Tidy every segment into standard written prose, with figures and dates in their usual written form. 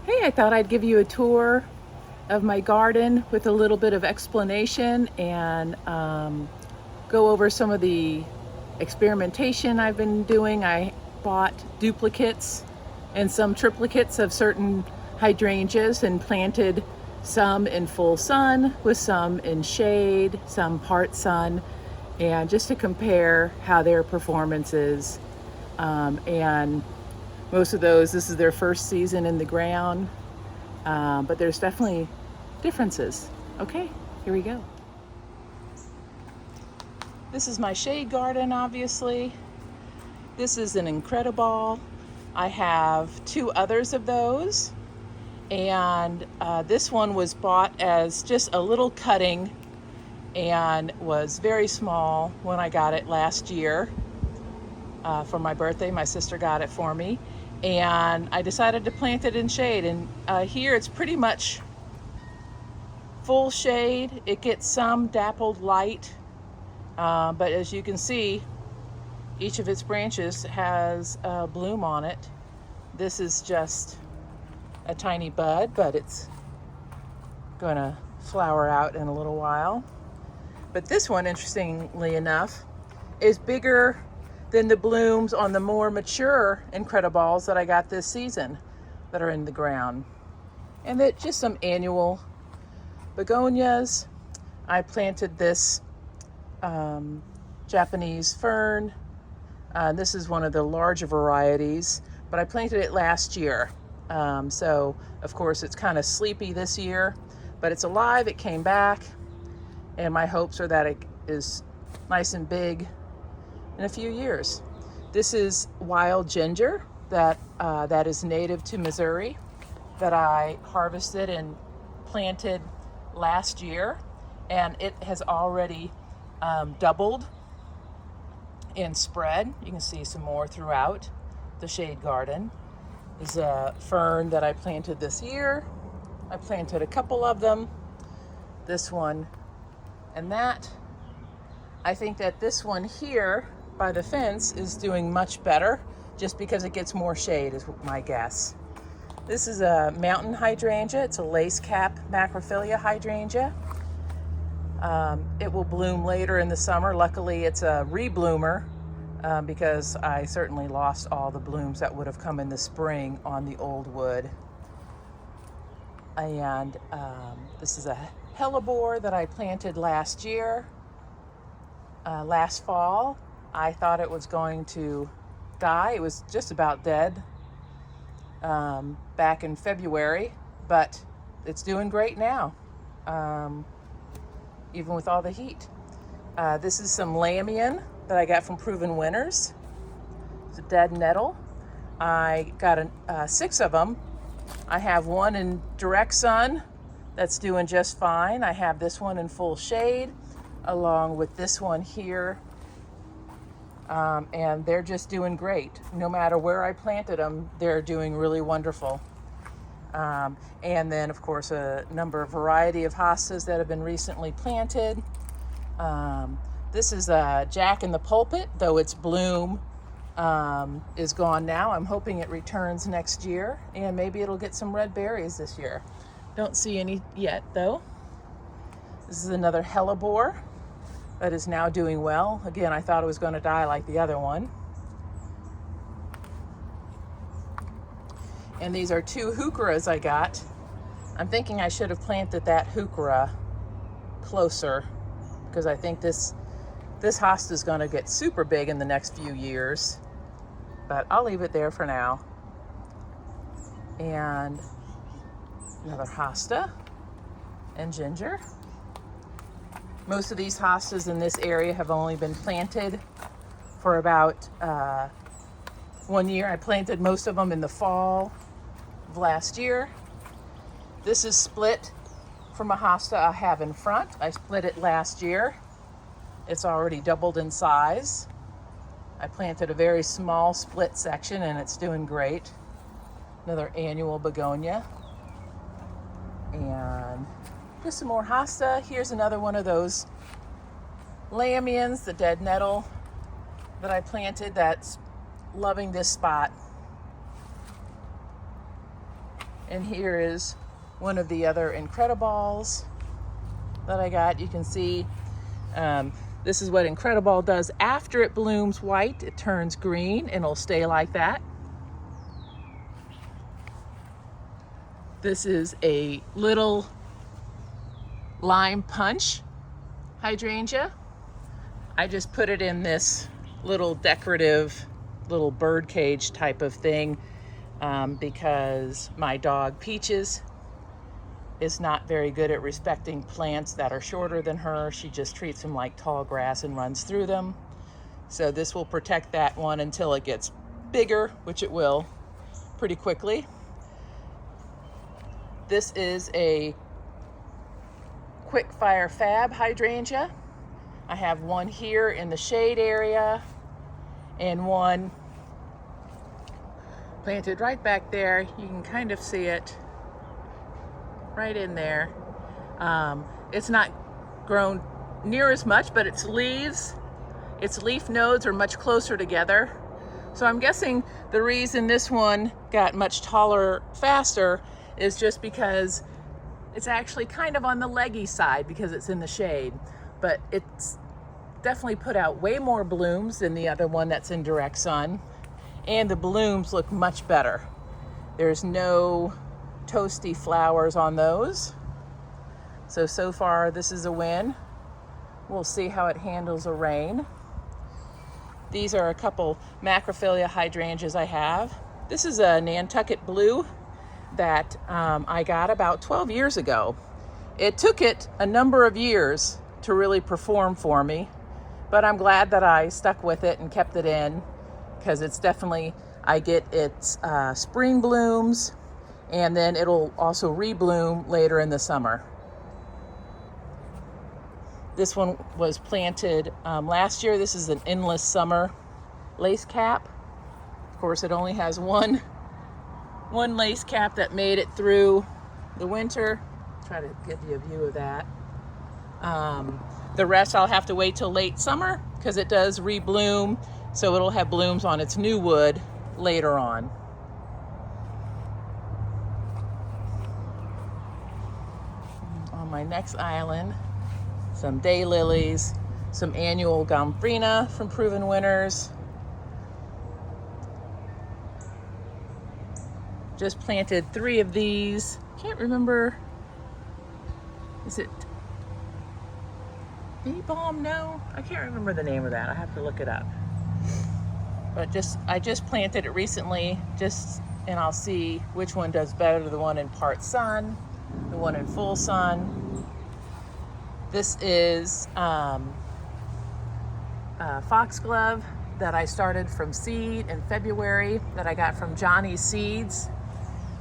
Hey, I thought I'd give you a tour of my garden with a little bit of explanation and go over some of the experimentation I've been doing. I bought duplicates and some triplicates of certain hydrangeas and planted some in full sun with some in shade, some part sun, and just to compare how their performance is. And most of those, this is their first season in the ground, but there's definitely differences. Okay, here we go. This is my shade garden, obviously. This is an Incredible. I have two others of those, and this one was bought as just a little cutting and was very small when I got it last year for my birthday. My sister got it for me, and I decided to plant it in shade. And here it's pretty much full shade. It gets some dappled light, but as you can see, each of its branches has a bloom on it. This is just a tiny bud, but it's going to flower out in a little while. But this one, interestingly enough, is bigger than the blooms on the more mature Incredibles that I got this season that are in the ground. And they're just some annual begonias. I planted this Japanese fern. This is one of the larger varieties, but I planted it last year. So of course it's kind of sleepy this year, but it's alive, it came back, and my hopes are that it is nice and big in a few years. This is wild ginger that is native to Missouri that I harvested and planted last year, and it has already doubled and spread. You can see some more throughout the shade garden. This is a fern that I planted this year. I planted a couple of them, this one and that. I think that this one here by the fence is doing much better just because it gets more shade is my guess. This is a mountain hydrangea. It's a lace cap macrophylla hydrangea. It will bloom later in the summer. Luckily, it's a rebloomer because I certainly lost all the blooms that would have come in the spring on the old wood. And this is a hellebore that I planted last year, last fall. I thought it was going to die. It was just about dead back in February, but it's doing great now. Even with all the heat. This is some Lamian that I got from Proven Winners. It's a dead nettle. I got 6 of them. I have one in direct sun that's doing just fine. I have this one in full shade along with this one here. And they're just doing great. No matter where I planted them, they're doing really wonderful. And then, of course, a number of variety of hostas that have been recently planted. This is a Jack in the Pulpit, though its bloom is gone now. I'm hoping it returns next year, and maybe it'll get some red berries this year. Don't see any yet, though. This is another hellebore that is now doing well. Again, I thought it was going to die like the other one. And these are 2 heucheras I got. I'm thinking I should have planted that heuchera closer because I think this hosta is going to get super big in the next few years. But I'll leave it there for now. And another hosta and ginger. Most of these hostas in this area have only been planted for about 1 year. I planted most of them in the fall of last year. This is split from a hosta I have in front. I split it last year. It's already doubled in size. I planted a very small split section and it's doing great. Another annual begonia. And just some more hosta. Here's another one of those Lamians, the dead nettle that I planted that's loving this spot. And here is one of the other Incrediballs that I got. You can see this is what Incrediball does after it blooms white. It turns green and it'll stay like that. This is a little lime punch hydrangea. I just put it in this little decorative little bird cage type of thing because my dog Peaches is not very good at respecting plants that are shorter than her. She just treats them like tall grass and runs through them. So this will protect that one until it gets bigger, which it will pretty quickly. This is a quick fire fab hydrangea. I have one here in the shade area and one planted right back there. You can kind of see it right in there. It's not grown near as much, but its leaves, its leaf nodes are much closer together. So I'm guessing the reason this one got much taller faster is just because it's actually kind of on the leggy side because it's in the shade, but it's definitely put out way more blooms than the other one that's in direct sun, and the blooms look much better. There's no toasty flowers on those. So far this is a win. We'll see how it handles a rain. These are a couple macrophylla hydrangeas I have. This is a Nantucket Blue that I got about 12 years ago. It took it a number of years to really perform for me, but I'm glad that I stuck with it and kept it in because it's definitely, I get its spring blooms and then it'll also rebloom later in the summer. This one was planted last year. This is an endless summer lace cap. Of course, it only has one lace cap that made it through the winter. Try to give you a view of that. The rest I'll have to wait till late summer because it does rebloom, so it'll have blooms on its new wood later on. On my next island, some daylilies, some annual gombrina from Proven Winners. Just planted 3 of these. Can't remember, is it bee balm? No, I can't remember the name of that. I have to look it up. But I just planted it recently, and I'll see which one does better, the one in part sun, the one in full sun. This is foxglove that I started from seed in February that I got from Johnny's Seeds.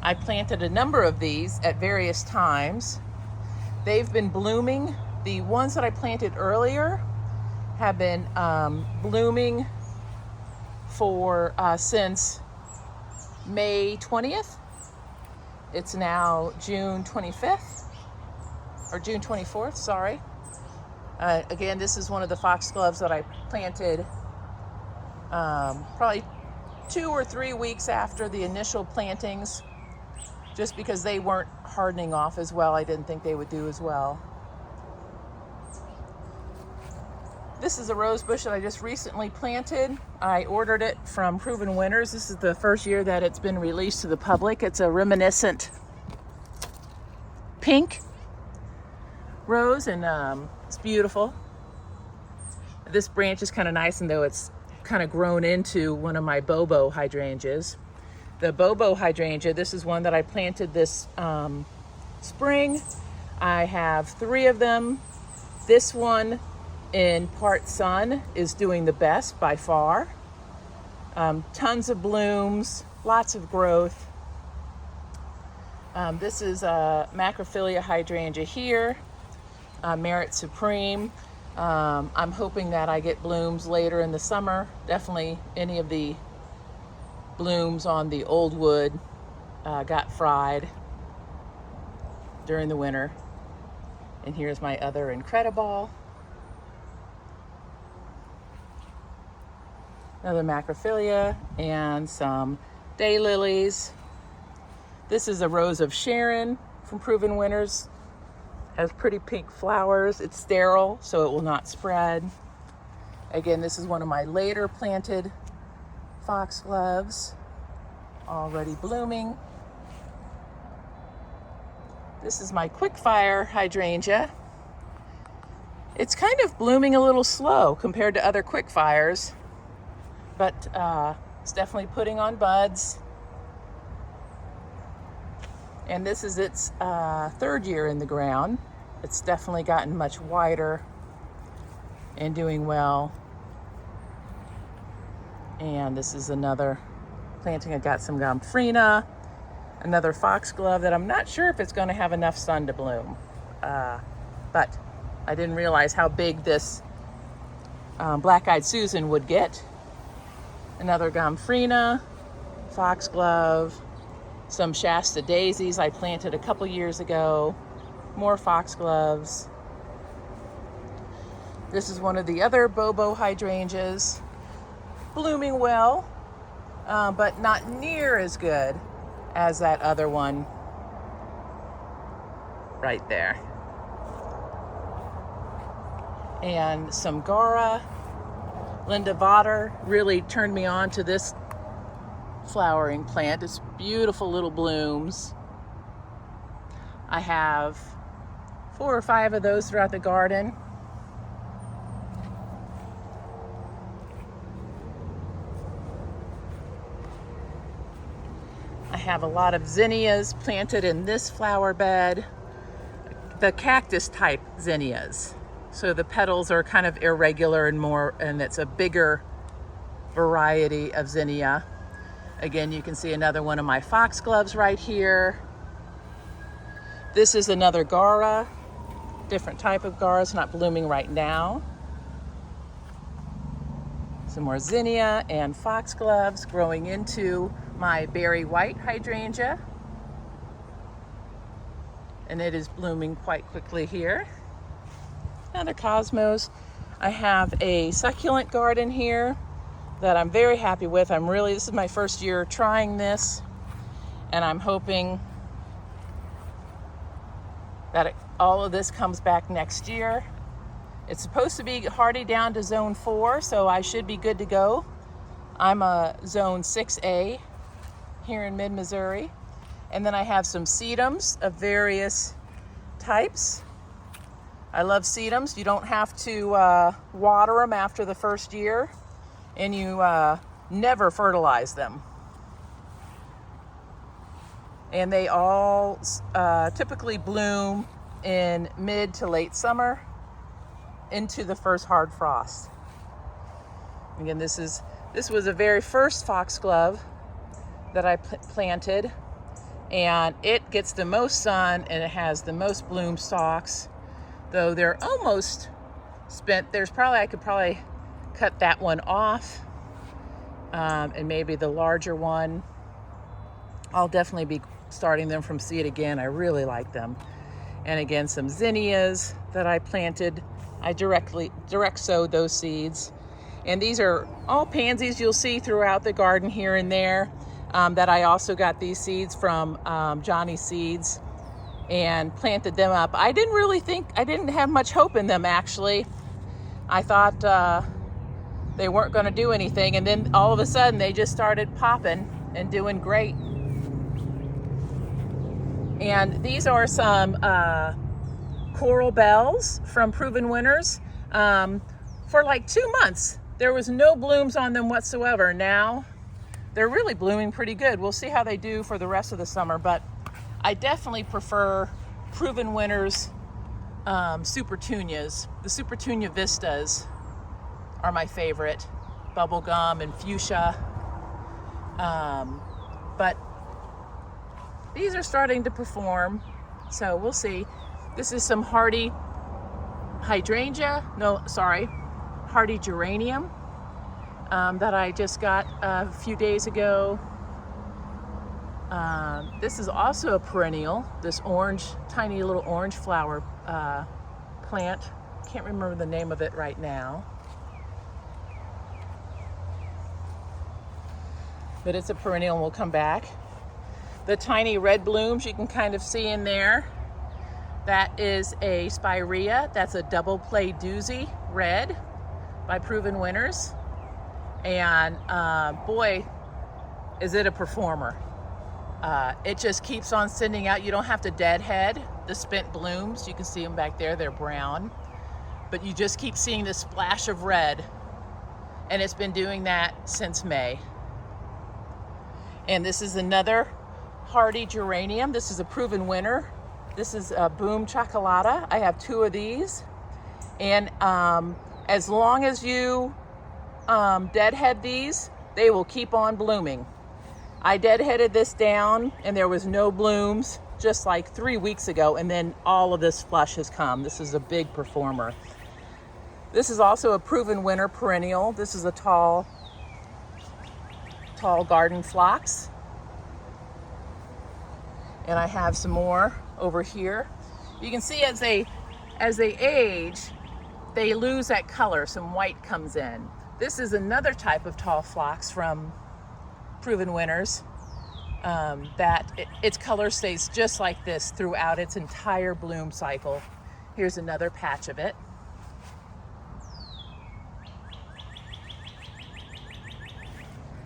I planted a number of these at various times. They've been blooming. The ones that I planted earlier have been blooming for since May 20th. It's now June 25th, or June 24th, sorry. Again, this is one of the foxgloves that I planted probably 2 or 3 weeks after the initial plantings, just because they weren't hardening off as well. I didn't think they would do as well. This is a rose bush that I just recently planted. I ordered it from Proven Winners. This is the first year that it's been released to the public. It's a reminiscent pink rose, and it's beautiful. This branch is kind of nice, and though it's kind of grown into one of my Bobo hydrangeas. The Bobo hydrangea, this is one that I planted this spring. I have 3 of them. This one in part sun is doing the best by far. Tons of blooms, lots of growth. This is a macrophylla hydrangea here, Merit Supreme. I'm hoping that I get blooms later in the summer. Definitely any of the blooms on the old wood got fried during the winter. And here's my other Incrediball. Another macrophylla and some daylilies. This is a Rose of Sharon from Proven Winners. Has pretty pink flowers. It's sterile, so it will not spread. Again, this is one of my later planted foxgloves, already blooming. This is my quickfire hydrangea. It's kind of blooming a little slow compared to other quickfires, but it's definitely putting on buds. And this is its third year in the ground. It's definitely gotten much wider and doing well. And this is another planting. I got some gomphrena, another foxglove that I'm not sure if it's going to have enough sun to bloom. But I didn't realize how big this black-eyed Susan would get. Another gomphrena, foxglove, some Shasta daisies I planted a couple years ago, more foxgloves. This is one of the other Bobo hydrangeas, blooming well, but not near as good as that other one right there. And some Gara. Linda Votter really turned me on to this flowering plant. It's beautiful little blooms. I have 4 or 5 of those throughout the garden. I have a lot of zinnias planted in this flower bed, the cactus type zinnias. So the petals are kind of irregular and it's a bigger variety of zinnia. Again, you can see another one of my foxgloves right here. This is another Gara, different type of Gara. It's not blooming right now. Some more zinnia and foxgloves growing into my berry white hydrangea. And it is blooming quite quickly here. Another cosmos. I have a succulent garden here that I'm very happy with. This is my first year trying this, and I'm hoping that all of this comes back next year. It's supposed to be hardy down to zone 4, so I should be good to go. I'm a zone 6A here in mid-Missouri. And then I have some sedums of various types. I love sedums. You don't have to water them after the first year, and you never fertilize them. And they all typically bloom in mid to late summer into the first hard frost. Again, this was the very first foxglove that I planted, and it gets the most sun and it has the most bloom stalks. Though they're almost spent. I could probably cut that one off, and maybe the larger one. I'll definitely be starting them from seed again. I really like them. And again, some zinnias that I planted. I direct sowed those seeds. And these are all pansies you'll see throughout the garden here and there. That I also got these seeds from Johnny Seeds, and planted them up. I didn't have much hope in them, actually. I thought they weren't going to do anything, and then all of a sudden they just started popping and doing great. And these are some coral bells from Proven Winners. For like 2 months, there was no blooms on them whatsoever. Now they're really blooming pretty good. We'll see how they do for the rest of the summer, but I definitely prefer Proven Winners Supertunias. The Supertunia Vistas are my favorite. Bubblegum and fuchsia. But these are starting to perform, so we'll see. This is some hardy hardy geranium that I just got a few days ago. This is also a perennial, this tiny little orange flower plant. Can't remember the name of it right now. But it's a perennial and will come back. the tiny red blooms you can kind of see in there. That is a spirea. That's a double play doozy red by Proven Winners. And boy, is it a performer. It just keeps on sending out. You don't have to deadhead the spent blooms. You can see them back there, they're brown. But you just keep seeing this splash of red. And it's been doing that since May. And this is another hardy geranium. This is a Proven Winner. This is a Boom Chocolata. I have 2 of these. And as long as you deadhead these, they will keep on blooming. I deadheaded this down and there was no blooms just like 3 weeks ago, and then all of this flush has come. This is a big performer. This is also a Proven Winner perennial. This is a tall garden phlox. And I have some more over here. You can see as they age, they lose that color. Some white comes in. This is another type of tall phlox from Proven Winners. Its color stays just like this throughout its entire bloom cycle. Here's another patch of it.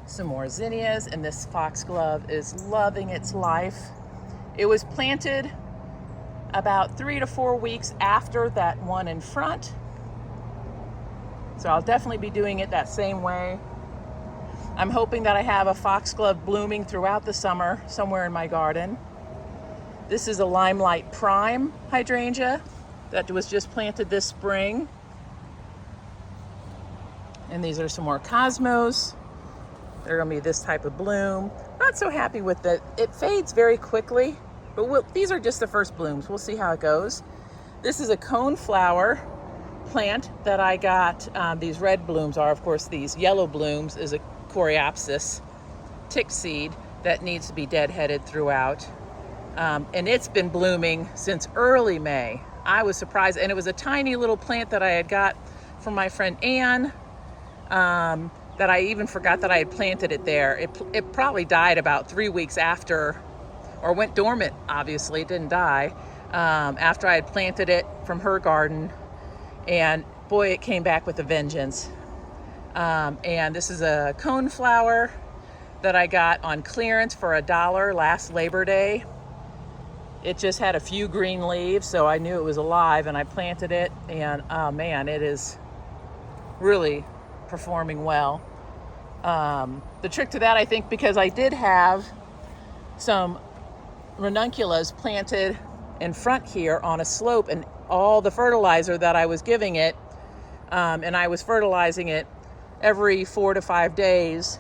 Some more zinnias, and this foxglove is loving its life. It was planted about 3 to 4 weeks after that one in front. So I'll definitely be doing it that same way. I'm hoping that I have a foxglove blooming throughout the summer somewhere in my garden. This is a Limelight Prime hydrangea that was just planted this spring. And these are some more cosmos. They're gonna be this type of bloom. Not so happy with it. It fades very quickly, but these are just the first blooms. We'll see how it goes. This is a coneflower plant that I got. These red blooms are, of course, these yellow blooms is a Coreopsis tick seed that needs to be deadheaded throughout. And it's been blooming since early May. I was surprised, and it was a tiny little plant that I had got from my friend Anne, that I even forgot that I had planted it there. It probably died about 3 weeks after, or went dormant, obviously, it didn't die, after I had planted it from her garden. And boy, it came back with a vengeance. And this is a coneflower that I got on clearance for $1 last Labor Day. It just had a few green leaves, so I knew it was alive, and I planted it, and oh man, it is really performing well. The trick to that, I think, because I did have some ranunculus planted in front here on a slope, and all the fertilizer that I was giving it, and I was fertilizing it every 4 to 5 days,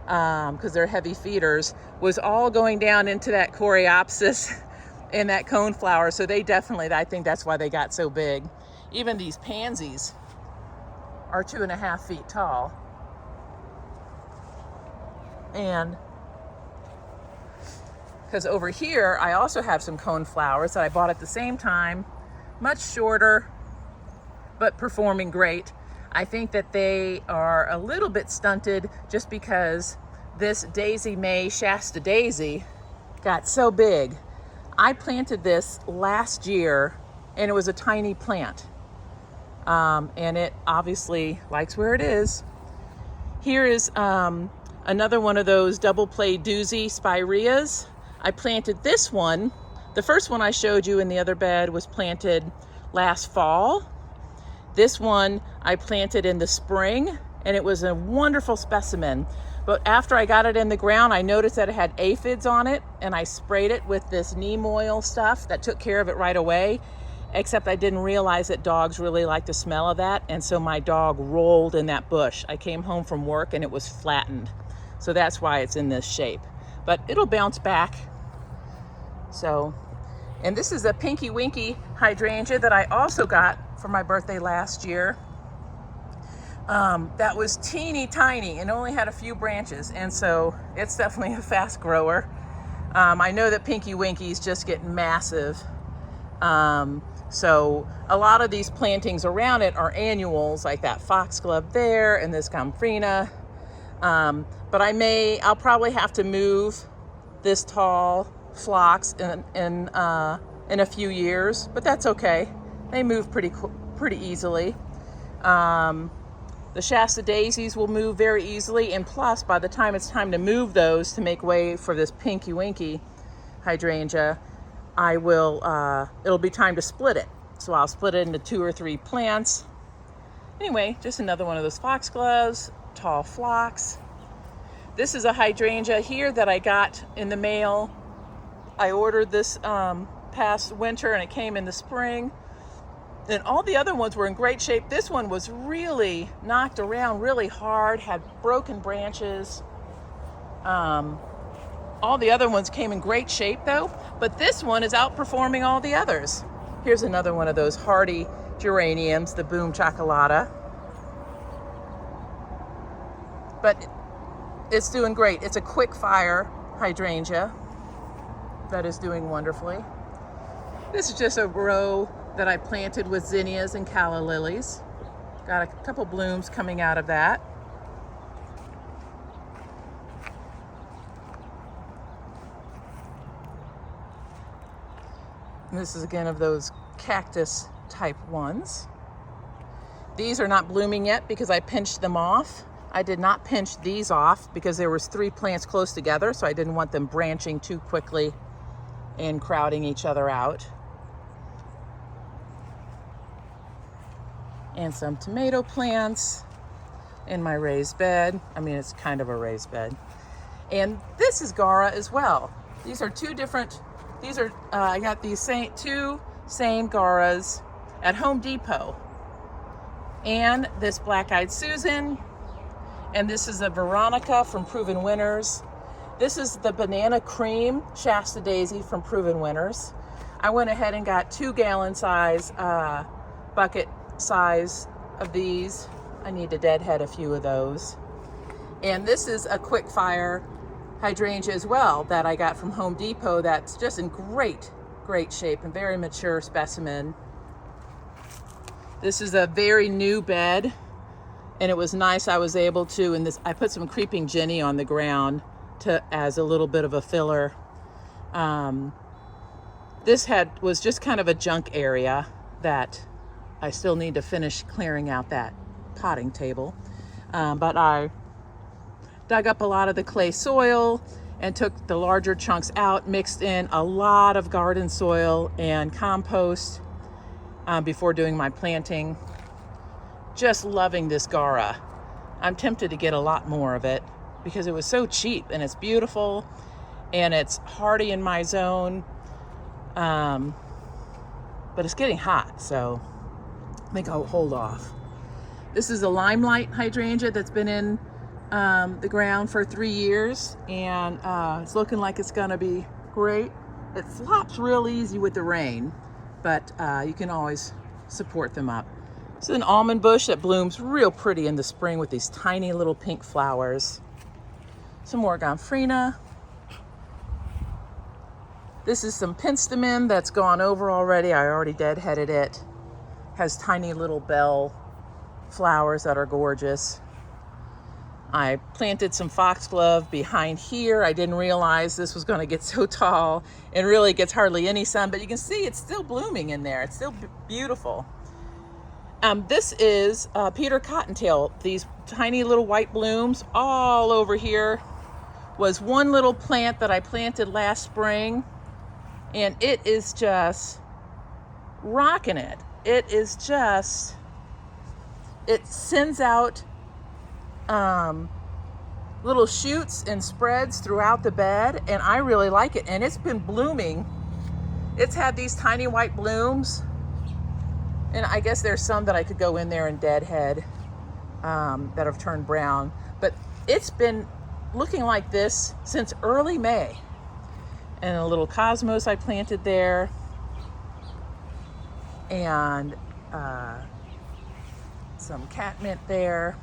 because they're heavy feeders, was all going down into that Coreopsis and that coneflower. So they definitely, I think that's why they got so big. Even these pansies are 2.5 feet tall. And because over here, I also have some coneflowers that I bought at the same time, much shorter, but performing great. I think that they are a little bit stunted just because this Daisy May Shasta Daisy got so big. I planted this last year and it was a tiny plant. And it obviously likes where it is. Here is another one of those double play doozy spireas. I planted this one. The first one I showed you in the other bed was planted last fall. This one I planted in the spring, and it was a wonderful specimen. But after I got it in the ground, I noticed that it had aphids on it, and I sprayed it with this neem oil stuff that took care of it right away, except I didn't realize that dogs really like the smell of that, and so my dog rolled in that bush. I came home from work and it was flattened. So that's why it's in this shape. But it'll bounce back. So, and this is a Pinky Winky hydrangea that I also got for my birthday last year. That was teeny tiny and only had a few branches, and so it's definitely a fast grower. I know that Pinky Winkies just get massive. So a lot of these plantings around it are annuals, like that foxglove there and this Gomphrena. But I'll probably have to move this tall phlox in a few years, but that's okay. They move pretty easily. The Shasta daisies will move very easily, and plus, by the time it's time to move those to make way for this Pinky Winky hydrangea, it'll be time to split it. So I'll split it into 2 or 3 plants. Anyway, just another one of those foxgloves, tall phlox. This is a hydrangea here that I got in the mail. I ordered this past winter and it came in the spring. And all the other ones were in great shape. This one was really knocked around really hard, had broken branches. All the other ones came in great shape though, but this one is outperforming all the others. Here's another one of those hardy geraniums, the Boom Chocolata. But it's doing great. It's a quick fire hydrangea that is doing wonderfully. This is just a row that I planted with zinnias and calla lilies. Got a couple blooms coming out of that. And this is again of those cactus type ones. These are not blooming yet because I pinched them off. I did not pinch these off because there was 3 plants close together, so I didn't want them branching too quickly and crowding each other out. And some tomato plants in my raised bed. I mean, it's kind of a raised bed. And this is Gara as well. These are 2 different, I got these 2 same Garas at Home Depot. And this Black-Eyed Susan, and this is a Veronica from Proven Winners. This is the Banana Cream Shasta Daisy from Proven Winners. I went ahead and got 2-gallon size bucket size of these. I need to deadhead a few of those. And this is a quick fire hydrangea as well that I got from Home Depot that's just in great shape and very mature specimen. This is a very new bed and it was nice. I was able to, and I put some creeping Jenny on the ground as a little bit of a filler. This was just kind of a junk area that I still need to finish clearing out that potting table. But I dug up a lot of the clay soil and took the larger chunks out, mixed in a lot of garden soil and compost before doing my planting. Just loving this Gara. I'm tempted to get a lot more of it because it was so cheap and it's beautiful and it's hardy in my zone. But it's getting hot, so I think I'll hold off. This is a limelight hydrangea that's been in the ground for 3 years, and it's looking like it's gonna be great. It flops real easy with the rain, but you can always support them up. This is an almond bush that blooms real pretty in the spring with these tiny little pink flowers. Some more gomphrena. This is some penstemon that's gone over already. I already deadheaded it. Has tiny little bell flowers that are gorgeous. I planted some foxglove behind here. I didn't realize this was going to get so tall and really gets hardly any sun, but you can see it's still blooming in there. It's still beautiful. This is Peter Cottontail. These tiny little white blooms all over here was one little plant that I planted last spring, and it is just rocking it. It sends out little shoots and spreads throughout the bed, and I really like it. And it's been blooming. It's had these tiny white blooms, and I guess there's some that I could go in there and deadhead that have turned brown. But it's been looking like this since early May. And a little cosmos I planted there. And some catmint there.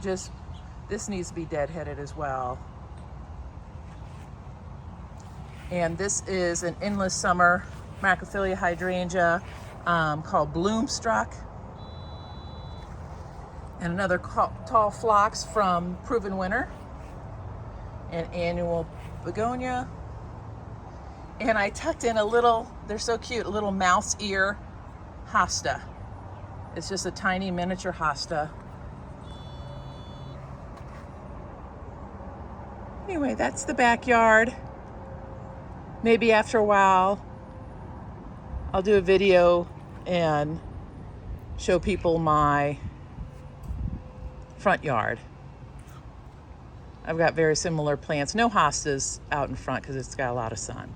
This needs to be deadheaded as well. And this is an endless summer Macrophylla hydrangea called Bloomstruck. And another tall phlox from Proven Winner. An annual begonia. and I tucked in a little, they're so cute, a little mouse ear hosta. It's just a tiny miniature hosta. Anyway, that's the backyard. Maybe after a while, I'll do a video and show people my front yard. I've got very similar plants. No hostas out in front because it's got a lot of sun.